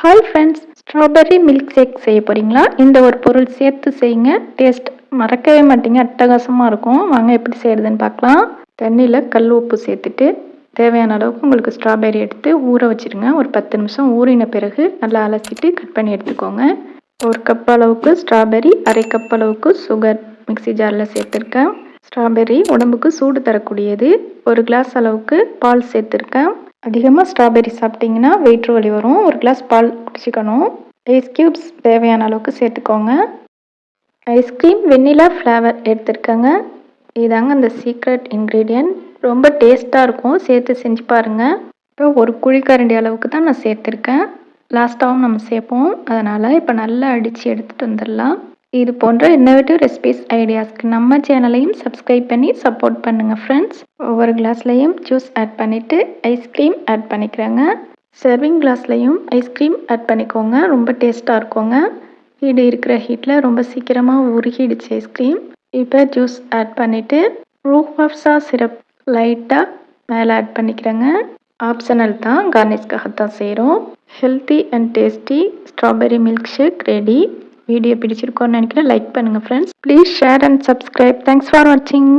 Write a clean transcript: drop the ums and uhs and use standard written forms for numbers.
Hi friends, strawberry milk shake செய்ய போகிறீங்களா? இந்த ஒரு பொருள் சேர்த்து செய்யுங்க. டேஸ்ட் மறக்கவே மாட்டீங்க, அட்டகாசமாக இருக்கும். வாங்க எப்படி செய்கிறதுன்னு பார்க்கலாம். தண்ணியில் கல் உப்பு சேர்த்துட்டு தேவையான அளவுக்கு உங்களுக்கு ஸ்ட்ராபெர்ரி எடுத்து ஊற வச்சுருங்க. ஒரு 10 நிமிஷம் ஊறின பிறகு நல்லா அலசிட்டு கட் பண்ணி எடுத்துக்கோங்க. ஒரு கப் அளவுக்கு ஸ்ட்ராபெர்ரி, அரை கப் அளவுக்கு சுகர் மிக்ஸி ஜாரில் சேர்த்துருக்கேன். ஸ்ட்ராபெர்ரி உடம்புக்கு சூடு தரக்கூடியது. ஒரு கிளாஸ் அளவுக்கு பால் சேர்த்துருக்கேன். அதிகமாக ஸ்ட்ராபெர்ரி சாப்பிட்டிங்கன்னா வயிற்று வலி வரும். ஒரு கிளாஸ் பால் குடிச்சிக்கணும். ஐஸ் க்யூப்ஸ் தேவையான அளவுக்கு சேர்த்துக்கோங்க. ஐஸ்கிரீம் வெண்ணிலா ஃப்ளேவர் எடுத்துருக்கேங்க. இதாங்க அந்த சீக்ரெட் இன்க்ரீடியன்ட். ரொம்ப டேஸ்ட்டாக இருக்கும், சேர்த்து செஞ்சு பாருங்கள். இப்போ ஒரு குழிக்கரண்டி அளவுக்கு தான் நான் சேர்த்துருக்கேன். லாஸ்ட்டாகவும் நம்ம சேர்ப்போம். அதனால் இப்போ நல்லா அடித்து எடுத்துகிட்டு வந்துடலாம். இது போன்ற இன்னோவேட்டிவ் ரெசிபிஸ் ஐடியாஸ்க்கு நம்ம சேனலையும் சப்ஸ்கிரைப் பண்ணி சப்போர்ட் பண்ணுங்கள் ஃப்ரெண்ட்ஸ். ஒவ்வொரு கிளாஸ்லையும் ஜூஸ் ஆட் பண்ணிவிட்டு ஐஸ்கிரீம் ஆட் பண்ணிக்கிறேங்க. சர்விங் கிளாஸ்லையும் ஐஸ்கிரீம் ஆட் பண்ணிக்கோங்க. ரொம்ப டேஸ்ட்டாக இருக்குங்க. ஹீட் இருக்கிற ஹீட்டில் ரொம்ப சீக்கிரமாக உருகிடுச்சு ஐஸ்கிரீம். இப்போ ஜூஸ் ஆட் பண்ணிவிட்டு ரூஹப்ஸா சிரப் லைட்டாக மேலே ஆட் பண்ணிக்கிறேங்க. ஆப்ஷனல் தான், கார்னிஷ்காகத்தான் செய்கிறோம். Healthy and tasty strawberry milk shake ready. Video பிடிச்சிருக்கோன்னு நினைக்கிறேன். லைக் பண்ணுங்கள் friends. Please share and subscribe. Thanks for வாட்சிங்.